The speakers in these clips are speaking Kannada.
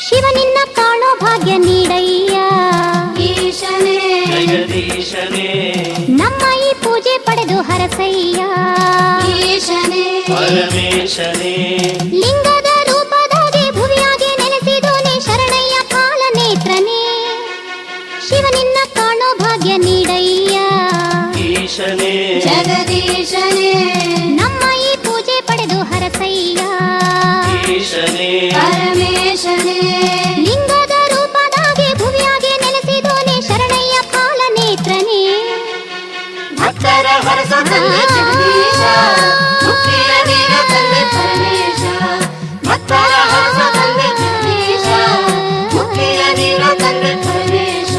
ಶಿವನಿನ್ನ ಕಾಣೋ ಭಾಗ್ಯ ನೀಡಯ್ಯ ಈಶನೇ ಜಗದೀಶನೇ ನಮ್ಮ ಈ ಪೂಜೆ ಪಡೆದು ಹರಸಯ್ಯ ಈಶನೇ ಪರಮೇಶನೇ ಲಿಂಗದ ರೂಪದಾಗೆ ಭುವಿಯಾಗಿ ನೆಲೆಸಿದೋನೆ ಶರಣಯ್ಯ ಕಾಲನೇತ್ರನೇ ಶಿವನಿನ್ನ ಕಾಣೋ ಭಾಗ್ಯ ನೀಡಯ್ಯ ಈಶನೇ ಜಗದೀಶನೇ ನಮ್ಮ ಈ ಪೂಜೆ ಪಡೆದು ಹರಸಯ್ಯ ಈಶನೇ ಪರಮೇಶನೇ ಲಿಂಗದ ರೂಪದಾಗೆ ಭುವಿಯಾಗಿ ನೆಲೆಸಿದೋನೆ ಶರಣಯ್ಯ ಕಾಲನೇತ್ರನೇ ಭಕ್ತರ ಹರಸ ತಂದೆ ಜಗದೀಶ ಮುಕ್ತಿಯ ನೀಡ ತಂದೆ ಪರಮೇಶ ಭಕ್ತರ ಹರಸ ತಂದೆ ಜಗದೀಶ ಮುಕ್ತಿಯ ನೀಡ ತಂದೆ ಪರಮೇಶ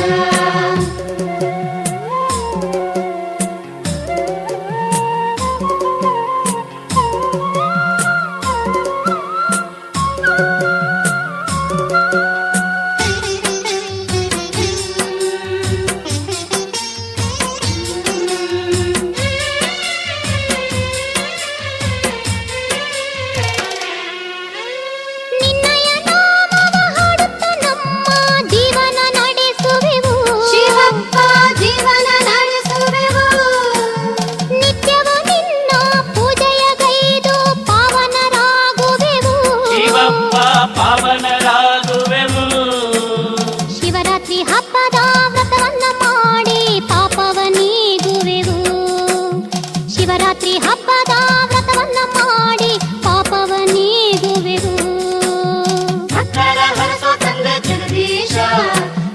ನಿನ್ನಯ ನಾಮವ ಹಾಡುತ್ತ ನಮ್ಮ ಜೀವನ ನಡೆಸುವೆವು ಶಿವಪ್ಪ ಜೀವನ ನಡೆಸುವೆವು ನಿತ್ಯವೂ ನಿನ್ನ ಪೂಜೆಯ ಗೈದು ಪಾವನರಾಗುವೆವು ಶಿವಪ್ಪ ಪಾವನರಾಗುವೆವು ಶಿವರಾತ್ರಿ ಹಬ್ಬದ ವ್ರತವನ್ನ ಮಾಡಿ ಪಾಪವ ನೀಗುವೆವು ಶಿವರಾತ್ರಿ ಹಬ್ಬದ ವ್ರತವನ್ನ ಮಾಡಿ ಪಾಪವ ನೀಗುವೆವು ಭಕ್ತರ ಹರಸ ತಂದೆ ಜಗದೀಶ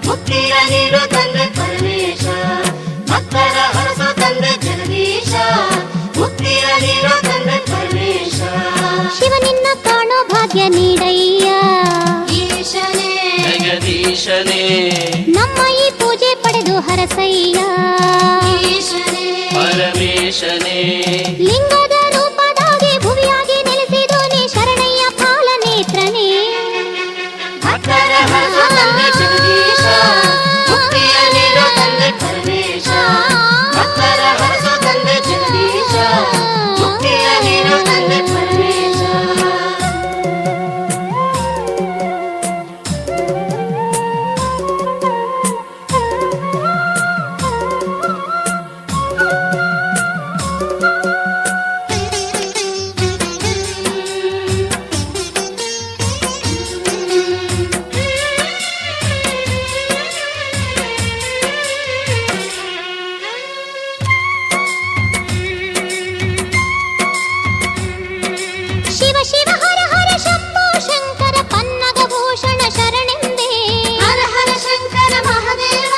ಮುಕ್ತಿಯ ನೀಡು ತಂದೆ ಪರಮೇಶ ಭಕ್ತರ ಹರಸ ತಂದೆ ಜಗದೀಶ ಮುಕ್ತಿಯ ನೀಡು ತಂದೆ ಪರಮೇಶ ಶಿವನಿನ್ನ ಕಾಣೋ ಭಾಗ್ಯ ನೀಡಯ್ಯ ಈಶನೇ ಜಗದೀಶನೇ ನಮ್ಮ ಈ ಪೂಜೆ ಪಡೆದು ಹರಸಯ್ಯ ಈಶನೇ ಪರಮೇಶನೇ ಲಿಂಗದ ರೂಪದಾಗೆ ಭುವಿಯಾಗಿ ನೆಲೆಸಿದೋನೆ ಶರಣಯ್ಯ ಕಾಲನೇತ್ರನೇ ಭಕ್ತರ ಹರಸ ತಂದೆ ಜಗದೀಶ ಮುಕ್ತಿಯ ನೀಡು ತಂದೆ ಪರಮೇಶ ಭಕ್ತರ ಹರಸ ತಂದೆ ಜಗದೀಶ ಮುಕ್ತಿಯ ನೀಡು ತಂದೆ ಪರಮೇಶ ಶಿವ ಶಿವ ಹರ ಹರ ಶಂಭೋ ಶಂಕರ ಪನ್ನಗಭೂಷಣ ಶರಣೆಂದೇ ಹರ ಹರ ಶಂಕರ ಮಹಾದೇವ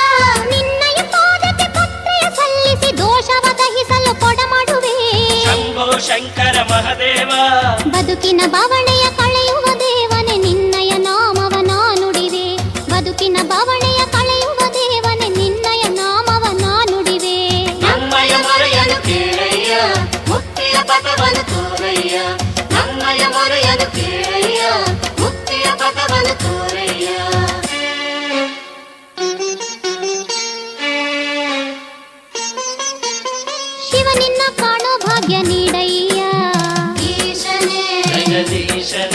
ನಿನ್ನಯ ಪಾದಕ್ಕೆ ಪತ್ರೆಯ ಸಲ್ಲಿಸಿ ದೋಷವ ದಹಿಸಲು ಕೊಡಮಾಡುವೆ ಶಂಭೋ ಶಂಕರ ಮಹದೇವ ಬದುಕಿನ ಬವಣೆಯ ಕಳೆಯುವ ದೇವನೇ ನಿನ್ನಯ ನಾಮವ ನಾ ನುಡಿವೆ ಬದುಕಿನ ಬವಣೆಯ ಕಳೆಯುವ ದೇವನೇ ನಿನ್ನಯ ನಾಮವ ನಾ ನುಡಿವೆ ನಮ್ಮಯ ಮೊರೆಯನು ಕೇಳಯ್ಯ ಮುಕ್ತಿಯ ಪಥವನ್ನು ತೋರಯ್ಯ ನಮ್ಮಯ ಮೊರೆಯನು ಕೇಳಯ್ಯ ಮುಕ್ತಿಯ ಪಥವನ್ನು ತೋರಯ್ಯ ಶಿವನಿನ್ನ ಕಾಣೋ ಭಾಗ್ಯ ನೀಡಯ್ಯ ಈಶನೇ ಜಗದೀಶನೇ